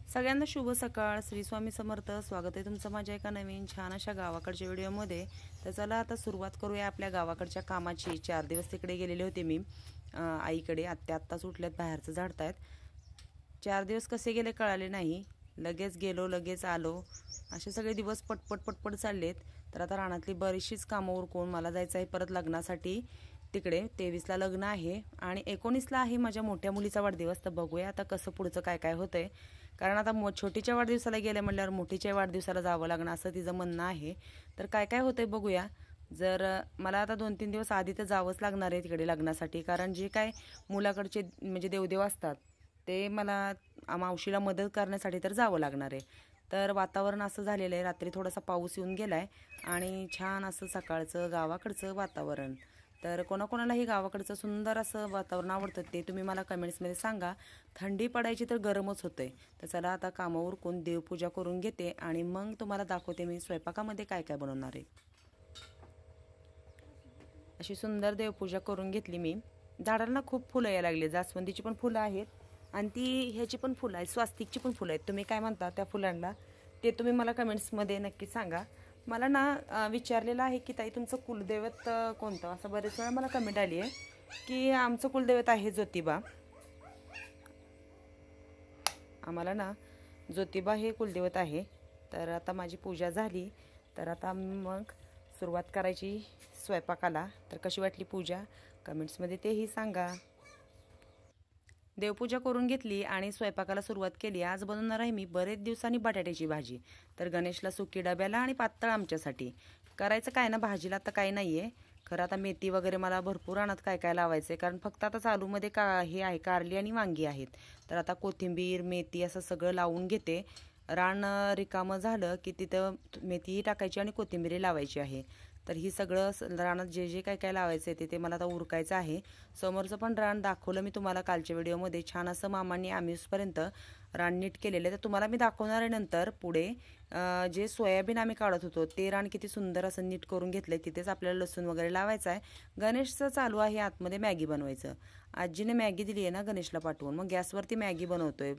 सगळ्यांना शुभ सकाळ. श्री स्वामी समर्थ. स्वागत आहे तुमचं माझ्या एका नवीन छान अशा गावाकडच्या व्हिडिओमध्ये. तर चला आता सुरुवात करूया आपल्या गावाकडच्या कामाची. 4 दिवस तिकडे गेलेले होते मी आईकडे. आत्ताच उठल्यात, बाहेरचं झाडतायत. 4 दिवस कसे गेले कळाले नाही. लगेच गेलो लगेच आलो, असे सगळे दिवस पटपट पटपट चाललेत. तर आता रानातली बरीचशीच कामं उरकून मला जायचं आहे परत लग्नासाठी. तिकडे 23ला लग्न आहे आणि 19ला आहे माझ्या मोठ्या मुलीचा वाढदिवस. तर बघूया आता कसं पुढचं काय काय होतंय. कारण आता छोटीच्या वाढदिवसाला गेले म्हटल्यावर मोठीच्या वाढदिवसाला जावं लागणार असं तिचं म्हणणं आहे. तर काय काय होतंय बघूया. जर मला आता 2-3 दिवस आधी तर जावंच लागणार आहे तिकडे लग्नासाठी. कारण जे काय मुलाकडचे म्हणजे देवदेव असतात ते मला मावशीला मदत करण्यासाठी तर जावं लागणार आहे. तर वातावरण असं झालेलं आहे. रात्री थोडासा पाऊस येऊन गेलाय आणि छान असं सकाळचं गावाकडचं वातावरण. तर कोणाकोणालाही गावाकडचं सुंदर असं वातावरण आवडतं ते तुम्ही मला कमेंट्समध्ये सांगा. थंडी पडायची तर गरमच होतंय. तर चला आता कामावर कोण देवपूजा करून घेते आणि मग तुम्हाला दाखवते मी स्वयंपाकामध्ये काय काय बनवणार आहे. अशी सुंदर देवपूजा करून घेतली मी. झाडांना खूप फुलं यायला लागली. जास्वंदीची पण फुलं आहेत आणि ती ह्याची पण फुलं आहेत, स्वास्तिकची पण फुलं आहेत. तुम्ही काय म्हणता त्या फुलांना ते तुम्ही मला कमेंट्समध्ये नक्की सांगा. मला ना विचारलेलं आहे की ताई तुमचं कुलदैवत कोणतं, असं बरेच वेळा मला कमेंट आली आहे की आमचं कुलदैवत आहे ज्योतिबा. आम्हाला ना ज्योतिबा हे कुलदैवत आहे. तर आता माझी पूजा झाली तर आता मग सुरुवात करायची स्वयंपाकाला. तर कशी वाटली पूजा कमेंट्समध्ये तेही सांगा. देवपूजा करून घेतली आणि स्वयंपाकाला सुरुवात केली. आज बनवणार आहे मी बरेच दिवसांनी बटाट्याची भाजी. तर गणेशला सुकी डब्याला आणि पातळ आमच्यासाठी. करायचं काय ना, भाजीला आता काही नाही आहे खरं. आता मेथी वगैरे मला भरपूर रानात काय काय लावायचं आहे. कारण फक्त आता चालूमध्ये हे आहे कारली आणि वांगी आहेत. तर आता कोथिंबीर मेथी असं सगळं लावून घेते. रान रिकामं झालं की तिथं मेथीही टाकायची आणि कोथिंबीरही लावायची आहे. तर ही सगळं रानात जे जे काय काय लावायचं आहे ते मला आता उरकायचं आहे. समोरचं पण रान दाखवलं मी तुम्हाला कालच्या व्हिडिओमध्ये. छान असं मामांनी आम्हीपर्यंत रान नीट केलेलं आहे. तर तुम्हाला मी दाखवणार आहे नंतर पुढे. जे सोयाबीन आम्ही काढत होतो ते रान किती सुंदर असं नीट करून घेतलंय. तिथेच आपल्याला लसूण वगैरे लावायचं आहे. गणेशचं चालू आहे आतमध्ये मॅगी बनवायचं. आजीने मॅगी दिली आहे ना गणेशला पाठवून, मग गॅसवरती मॅगी बनवतोय.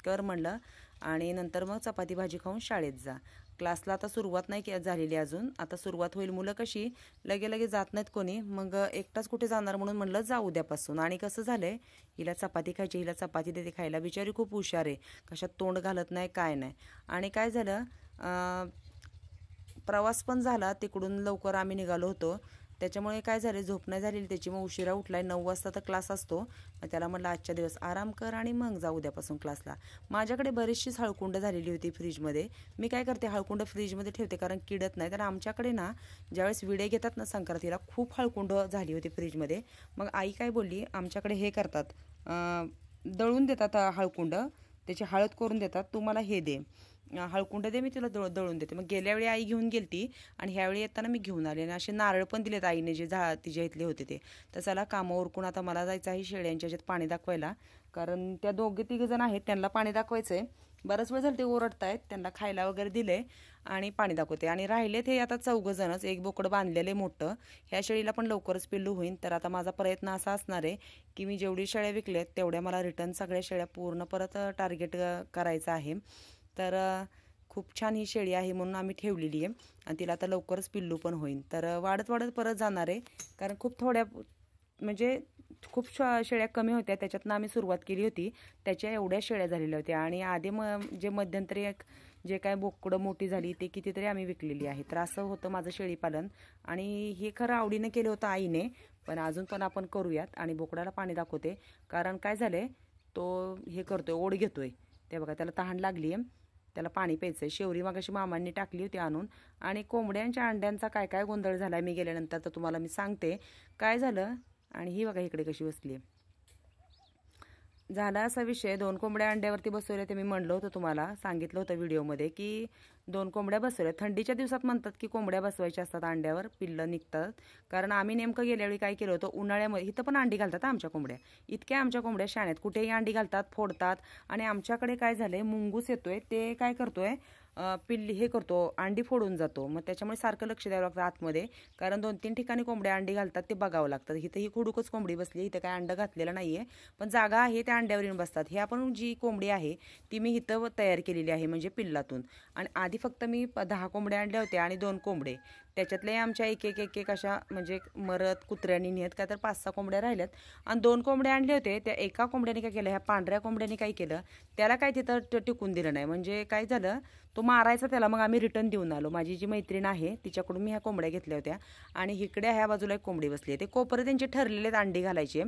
कर म्हणलं आणि नंतर मग चपाती भाजी खाऊन शाळेत जा. क्लासला आता सुरुवात नाही झालेली अजून. आता सुरुवात होईल. मुलं कशी लगे जात नाहीत कोणी. मग एकटाच कुठे जाणार म्हणून म्हणलं जा उद्यापासून. आणि कसं झालंय, हिला चपाती खायची, हिला चपाती देते खायला. बिचारी खूप हुशार आहे, कशात तोंड घालत नाही काय नाही. आणि काय झालं, प्रवास पण झाला तिकडून. लवकर आम्ही निघालो होतो त्याच्यामुळे काय झाले, झोप नाही झालेली त्याची. मग उशिरा उठलाय. 9 वाजता तर क्लास असतो. मग त्याला म्हटलं आजच्या दिवस आराम कर आणि मग जा उद्यापासून क्लासला. माझ्याकडे बरीचशीच हळकुंड झालेली होती फ्रीजमध्ये. मी काय करते, हळकुंड फ्रीजमध्ये ठेवते कारण किडत नाही. तर आमच्याकडे ना ज्यावेळेस विडे घेतात ना संक्रांतीला, खूप हळकुंड झाली होती फ्रीजमध्ये. मग आई काय बोलली, आमच्याकडे हे करतात, दळून देतात हळकुंड, त्याची हळद करून देतात. तू मला हे दे हळकुंड दे, मी तुला दळून देते. मग गेल्या वेळी आई घेऊन गेलती आणि ह्यावेळी येताना मी घेऊन आले. आणि असे नारळ पण दिलेत आईने जे तिच्या इथले होते ते. तर चला कामं उरकून आता मला जायचं आहे शेळ्यांच्या ह्याच्यात पाणी दाखवायला. कारण त्या 2-3 जण आहेत त्यांना पाणी दाखवायचं आहे. बरंच वेळ झालं ते ओरडतायत. त्यांना खायला वगैरे दिले आणि पाणी दाखवते. आणि राहिलेत हे आता 4 जणच. एक बोकडं बांधलेलं आहे मोठं. ह्या शेळीला पण लवकरच पिल्लू होईल. तर आता माझा प्रयत्न असा असणार आहे की मी जेवढी शेळ्या विकल्यात तेवढ्या मला रिटर्न सगळ्या शेळ्या पूर्ण परत टार्गेट करायचं आहे. तर खूप छान ही शेळी आहे म्हणून आम्ही ठेवलेली आहे आणि तिला आता लवकरच पिल्लू पण होईल. तर वाढत वाढत परत जाणार आहे. कारण खूप थोड्या म्हणजे खूप शेळ्या कमी होत्या, त्याच्यातनं आम्ही सुरुवात केली होती. त्याच्या एवढ्या शेळ्या झालेल्या होत्या. आणि आधी जे मध्यंतरी जे काय बोकडं मोठी झाली ते कितीतरी आम्ही विकलेली आहे. तर असं होतं माझं शेळीपालन. आणि हे खरं आवडीनं केलं होतं आईने, पण अजून पण आपण करूयात. आणि बोकडाला पाणी दाखवते कारण काय झालंय, तो हे करतोय, ओढ घेतोय. ते बघा त्याला तहान लागली आहे, त्याला पाणी प्यायचं आहे. शेवरी मगाशी मामांनी टाकली होती आणून. आणि कोंबड्यांच्या अंड्यांचा काय काय गोंधळ झाला मी गेल्यानंतर तर तुम्हाला मी सांगते काय झालं. आणि ही बघा इकडे कशी बसली आहे. झाला असा विषय, 2 कोंबड्या अंड्यावरती बसवल्या. ते मी म्हणलं होतं तुम्हाला, सांगितलं होतं व्हिडिओमध्ये की 2 कोंबड्या बसवल्या. थंडीच्या दिवसात म्हणतात की कोंबड्या बसवायच्या असतात, अंड्यावर पिल्लं निघतात. कारण आम्ही नेमकं गेल्यावेळी काय केलं होतं, उन्हाळ्यामध्ये इथं पण अंडी घालतात आमच्या कोंबड्या. इतक्या आमच्या कोंबड्या शाळेत कुठेही अंडी घालतात, फोडतात. आणि आमच्याकडे काय झालंय, मुंगूस येतोय. ते काय करतोय, पिल्ली हे करतो, अंडी फोडून जातो. मग त्याच्यामुळे सारखं लक्ष द्यावं लागतं आतमध्ये, कारण 2-3 ठिकाणी कोंबड्या अंडी घालतात, ते बघावं लागतं. इथं ही खुडूकच कोंबडी बसली, इथं काय अंडं घातलेलं नाही आहे, पण जागा आहे त्या अंड्यावर येऊन बसतात. हे आपण जी कोंबडी आहे ती मी इथं तयार केलेली आहे, म्हणजे पिल्लातून. आणि आधी फक्त मी 10 कोंबड्या आणल्या होत्या आणि 2 कोंबडे, त्याच्यातले आमच्या एक अशा म्हणजे मरत कुत्र्यांनी नेत काय तर 5-6 कोंबड्या राहिल्यात. आणि 2 कोंबड्या आणले होते, त्या एका कोंबड्याने काय केलं, ह्या पांढऱ्या कोंबड्याने काय केलं, त्याला काय तिथं टिकून दिलं नाही. म्हणजे काय झालं, तो मारायचा त्याला, मग आम्ही रिटर्न देऊन आलो. माझी जी मैत्रीण आहे तिच्याकडून मी ह्या कोंबड्या घेतल्या होत्या. आणि इकडे ह्या बाजूला एक कोंबडी बसली आहे, ते कोपरे त्यांचे ठरलेले अंडी घालायचे.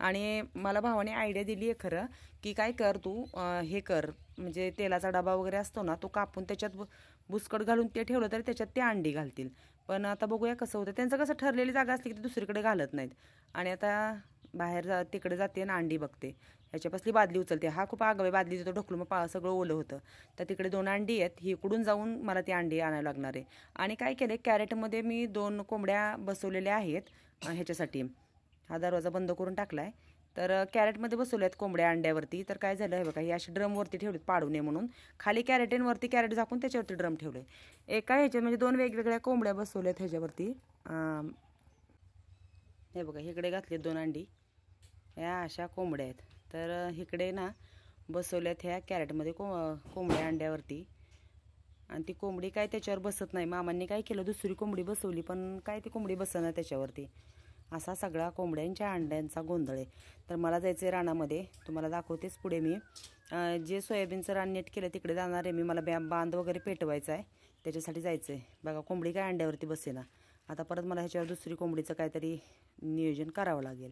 आणि मला भावाने आयडिया दिली आहे खरं, की काय कर तू, हे कर, म्हणजे तेलाचा डबा वगैरे असतो ना, तो कापून त्याच्यात बुसकट घालून ते ठेवलं तर त्याच्यात ते अंडी घालतील. पण आता बघूया कसं होतं. त्यांचं कसं ठरलेली जागा असली की ते दुसरीकडे घालत नाहीत. आणि आता बाहेर तिकडे जाते ना, अंडी बघते, ह्याच्यापासली बादली उचलते. हा खूप आगाऊ, बादली तो ढकलून मग सगळं ओलं होतं. तर तिकडे 2 अंडी आहेत, ही इकडून जाऊन मला ती अंडी आणायला लागणार आहे. आणि काय केलं, कॅरेटमध्ये मी 2 कोंबड्या बसवलेल्या आहेत ह्याच्यासाठी. हा दरवाजा बंद करून टाकला आहे. तर कॅरेटमध्ये बसवल्या आहेत कोंबड्या अंड्यावरती. तर काय झालं आहे बघा, ही अशी ड्रमवरती ठेवलीत पाडू नये म्हणून. खाली कॅरेटेनवरती कॅरेट झाकून त्याच्यावरती ड्रम ठेवले. एका ह्याच्यात म्हणजे 2 वेगवेगळ्या कोंबड्या बसवल्यात ह्याच्यावरती. हे बघा, इकडे घातलेत 2 अंडी, ह्या अशा कोंबड्या आहेत. तर इकडे ना बसवल्यात ह्या कॅरेटमध्ये कोंबड्या अंड्यावरती. आणि ती कोंबडी काय त्याच्यावर बसत नाही. मामांनी काय केलं, दुसरी कोंबडी बसवली, पण काय ती कोंबडी बसणार त्याच्यावरती. असा सगळा कोंबड्यांच्या अंड्यांचा गोंधळ आहे. तर मला जायचं आहे रानामध्ये, तुम्हाला दाखवतेच पुढे मी. जे सोयाबीनचं रान नीट केलं तिकडे जाणार आहे मी. मला बांध वगैरे पेटवायचा आहे, त्याच्यासाठी जायचं आहे. बघा, कोंबडी काय अंड्यावरती बसेना. आता परत मला ह्याच्यावर दुसरी कोंबडीचं काहीतरी नियोजन करावं लागेल.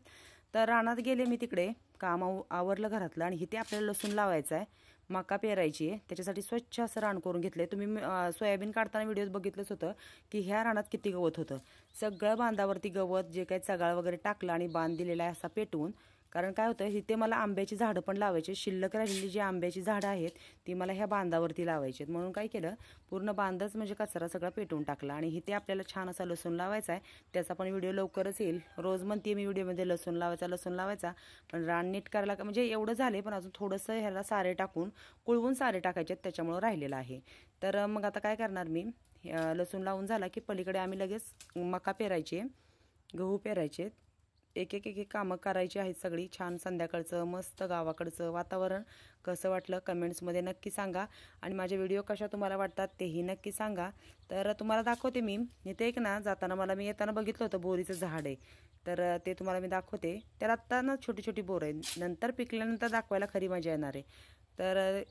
तर रानात गेले मी, तिकडे काम आवरलं घरातलं. आणि इथे आपल्याला लसूण लावायचं आहे, मका पेरायची आहे. त्याच्यासाठी स्वच्छ असं रान करून घेतलं आहे. तुम्ही सोयाबीन काढताना व्हिडिओज बघितलंच होतं की ह्या रानात किती गवत होतं. सगळं बांधावरती गवत, जे काही चगाळ वगैरे टाकलं आणि बांध दिलेला आहे असा पेटवून. कारण काय होतं, इथे मला आंब्याची झाडं पण लावायची. शिल्लक राहिलेली जी आंब्याची झाडं आहेत ती मला ह्या बांधावरती लावायची आहेत. म्हणून काय केलं, पूर्ण बांधच म्हणजे कचरा सगळा पेटवून टाकला. आणि इथे आपल्याला छान असा लसूण लावायचा आहे. त्याचा पण व्हिडिओ लवकरच येईल. रोज म्हणते मी व्हिडिओमध्ये लसूण लावायचा. पण रान नीट करायला म्हणजे एवढं झाले, पण अजून थोडंसं ह्याला सारे टाकून कुळवून सारे टाकायचे, त्याच्यामुळं राहिलेलं आहे. तर मग आता काय करणार मी, लसूण लावून झाला की पलीकडे आम्ही लगेच मका पेरायचे, गहू पेरायचे. एक कामं करायची आहेत सगळी. छान संध्याकाळचं मस्त गावाकडचं वातावरण कसं वाटलं कमेंट्समध्ये नक्की सांगा. आणि माझे व्हिडिओ कशा तुम्हाला वाटतात तेही नक्की सांगा. तर तुम्हाला दाखवते मी इथे एक ना, जाताना मी येताना बघितलं होतं बोरीचं झाड आहे. तर ते तुम्हाला मी दाखवते. त्याला आत्ता ना छोटी छोटी बोरं आहे, नंतर पिकल्यानंतर दाखवायला खरी मजा येणार आहे. तर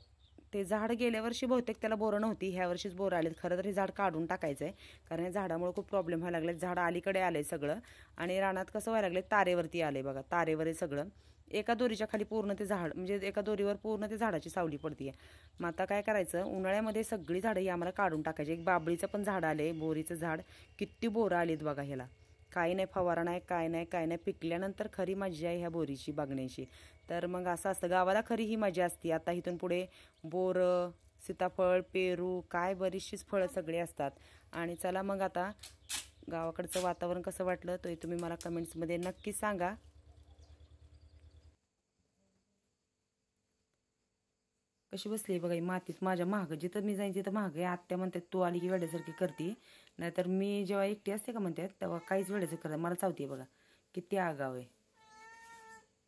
ते झाड गेल्या वर्षी बहुतेक त्याला बोरं नव्हती, ह्या वर्षीच बोरं आलेत. खरं तर हे झाड काढून टाकायचं आहे, कारण या झाडामुळे खूप प्रॉब्लेम व्हायला लागले. झाड अलीकडे आले सगळं. आणि रानात कसं व्हायला लागले, तारेवरती आले बघा, तारेवर आहे सगळं. एका दोरीच्या खाली पूर्ण ते झाड, म्हणजे एका दोरीवर पूर्ण ते झाडाची सावली पडते. मग आता काय करायचं, उन्हाळ्यामध्ये सगळी झाडं ही आम्हाला काढून टाकायची. एक बाबळीचं पण झाड आले, बोरीचं झाड, किती बोरं आलीत बघा ह्याला. काही नाही, फवारा नाही, काय नाही. पिकल्यानंतर खरी मजा आहे ह्या बोरीची बघण्याची. तर मग असं असतं, गावाला खरी ही मजा असते. आता इथून पुढे बोरं, सीताफळ, पेरू, काय बरीचशीच फळं सगळे असतात. आणि चला मग आता गावाकडचं वातावरण कसं वाटलं ते तुम्ही मला कमेंट्समध्ये नक्की सांगा. कशी बसली बघा ही मातीत माझ्या मागं. जिथं मी जाईन तिथं मागं आहे. आत्या म्हणतात तू आली की वेड्यासारखी करते, नाहीतर मी जेव्हा एकटी असते का म्हणतात तेव्हा काहीच वेड्यासारखी करत मला चावते बघा, किती आगाव आहे.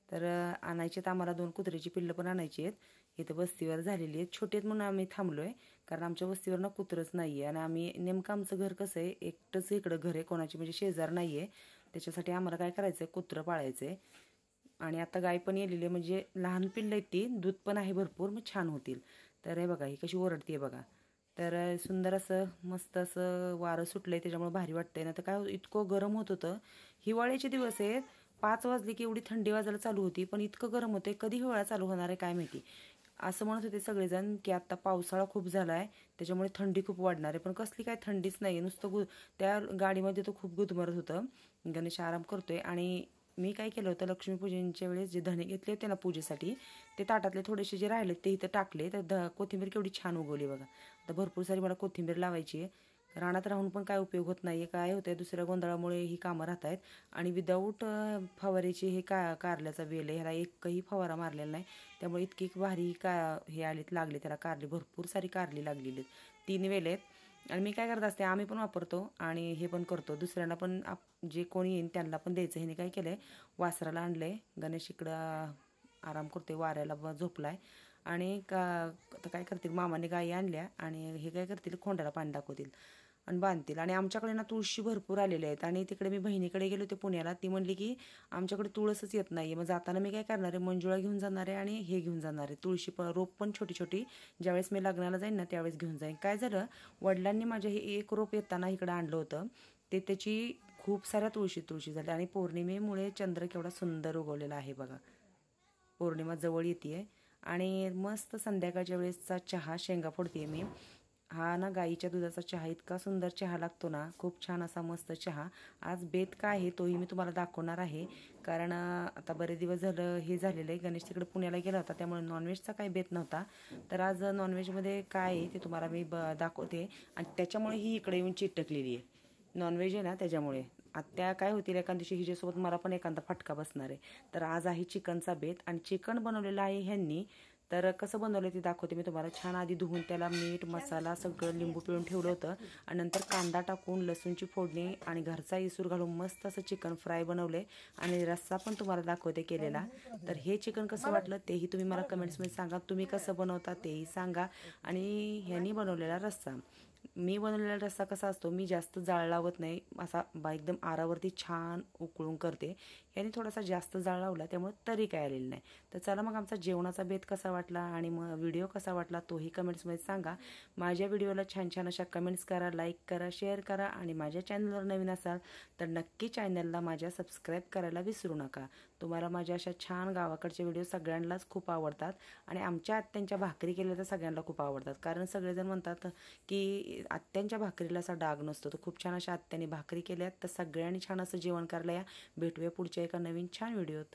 तर आणायचे आहेत आम्हाला 2 कुत्र्याची पिल्लं पण आणायची आहेत. इथं वस्तीवर झालेली आहेत, छोटे आहेत म्हणून आम्ही थांबलो आहे. कारण आमच्या वस्तीवर ना कुत्रंच नाही आहे. आणि आम्ही नेमकं आमचं घर कसं आहे, एकटंच इकडं घर आहे, कोणाची म्हणजे शेजार नाही आहे. त्याच्यासाठी आम्हाला काय करायचं आहे, कुत्रं पाळायचं आहे. आणि आता गाय पण येलेली आहे, म्हणजे लहान पिल्लं आहेत ती, दूध पण आहे भरपूर, मग छान होतील. तर हे बघा ही कशी ओरडते बघा. तर सुंदर असं मस्त असं वारं सुटलं आहे, त्याच्यामुळे भारी वाटतंय. ना तर काय इतकं गरम होत होतं. हिवाळ्याचे दिवस आहेत, 5 वाजले की एवढी थंडी वाजायला चालू होती, पण इतकं गरम होते, कधी हिवाळा चालू होणार आहे काय माहिती. असं म्हणत होते सगळेजण की आत्ता पावसाळा खूप झाला आहे, त्याच्यामुळे थंडी खूप वाढणार आहे. पण कसली काय थंडीच नाही आहे, नुसतं त्या गाडीमध्ये तो खूप गुदमरत होतं. गणेश आराम करतोय. आणि मी काय केलं होतं, लक्ष्मीपूजनच्या वेळेस जे धणे घेतले होते ना पूजेसाठी, ते ताटातले थोडेसे जे राहिले ते इथं टाकले. तर कोथिंबीर केवढी छान उगवली बघा. आता भरपूर सारी मला कोथिंबीर लावायची आहे, रानात राहून पण काय उपयोग होत नाही आहे. काय होतं आहे, दुसऱ्या गोंधळामुळे ही कामं राहत आहेत. आणि विदाऊट फवारीची हे कारल्याचा वेल आहे, ह्याला एकही फवारा मारलेला नाही. त्यामुळे इतकी भारी हे आलीत लागले त्याला कारली, भरपूर सारी कारली लागलेली आहेत. 3 वेल आहेत. आणि मी काय करत असते, आम्ही पण वापरतो आणि हे पण करतो, दुसऱ्यांना पण जे कोणी येईन त्यांना पण द्यायचं. ह्याने काय केलं आहे, वासराला आणलं आहे. गणेश इकडं आराम करते, वाऱ्याला झोपला आहे. आणि आता काय करतील, मामाने गायी आणल्या आणि हे काय करतील, खोंडाला पाणी दाखवतील आणि बांधतील. आणि आमच्याकडे ना तुळशी भरपूर आलेले आहेत. आणि तिकडे मी बहिणीकडे गेलो होते पुण्याला, ती म्हणली की आमच्याकडे तुळसच येत नाही. मग जाताना मी काय करणार आहे, मंजुळा घेऊन जाणार आहे आणि हे घेऊन जाणार आहे, तुळशी रोप पण छोटी छोटी. ज्यावेळेस मी लग्नाला जाईन ना त्यावेळेस घेऊन जाईन. काय झालं, वडिलांनी माझ्या हे एक रोप येताना इकडं आणलं होतं, ते त्याची खूप साऱ्या तुळशी झाल्या. आणि पौर्णिमेमुळे चंद्र केवढा सुंदर उगवलेला आहे बघा. पौर्णिमा जवळ येते आणि मस्त संध्याकाळच्या वेळेसचा चहा, शेंगा फोडते मी. हा ना गाईच्या दुधाचा चहा इतका सुंदर चहा लागतो ना, खूप छान असा मस्त चहा. आज बेत काय आहे तोही मी तुम्हाला दाखवणार आहे. कारण आता बरेच दिवस झालं हे झालेलं आहे, गणेश तिकडे पुण्याला गेला होता त्यामुळे नॉनव्हेजचा काही बेत नव्हता. तर आज नॉनव्हेजमध्ये काय आहे ते तुम्हाला मी दाखवते. आणि त्याच्यामुळे ही इकडे येऊन चिटकलेली आहे, नॉनव्हेज आहे ना त्याच्यामुळे. आत्या काय होतील एखाद दिवशी हिच्यासोबत मला पण एखादा फटका बसणार आहे. तर आज आहे चिकनचा बेत आणि चिकन बनवलेलं आहे ह्यांनी. तर कसं बनवलं ते दाखवते मी तुम्हाला. छान आधी धुवून त्याला मीठ मसाला सगळं लिंबू पिळून ठेवलं होतं आणि नंतर कांदा टाकून लसूणची फोडणी आणि घरचा इसूर घालून मस्त असं चिकन फ्राय बनवले आणि रस्सा पण तुम्हाला दाखवते केलेला. तर हे चिकन कसं वाटलं तेही तुम्ही मला कमेंट्समध्ये सांगा. तुम्ही कसं बनवता तेही सांगा. आणि ह्यांनी बनवलेला रस्सा, मी बनवलेला रस्सा कसा असतो, मी जास्त जाळ लावत नाही, असा एकदम आरावरती छान उकळून करते. याने थोडासा जास्त जाळ लावला त्यामुळे तरी काय आलेलं नाही. तर चला मग आमचा जेवणाचा बेत कसा वाटला आणि मग व्हिडिओ कसा वाटला तोही कमेंट्समध्ये सांगा. माझ्या व्हिडिओला छान छान अशा कमेंट्स करा, लाईक करा, शेअर करा. आणि माझ्या चॅनलवर नवीन असाल तर नक्की चॅनलला माझ्या सबस्क्राईब करायला विसरू नका. तुम्हाला माझ्या अशा छान गावाकडचे व्हिडिओ सगळ्यांनाच खूप आवडतात. आणि आमच्या आत्यांच्या भाकरी केल्या तर सगळ्यांना खूप आवडतात. कारण सगळेजण म्हणतात की आत्यांच्या भाकरीला असा डाग नसतो. तर खूप छान अशा आत्यांनी भाकरी केल्यात. तर सगळ्यांनी छान असं जेवण करायला या. भेटूया पुढच्या एका नवीन छान व्हिडिओत.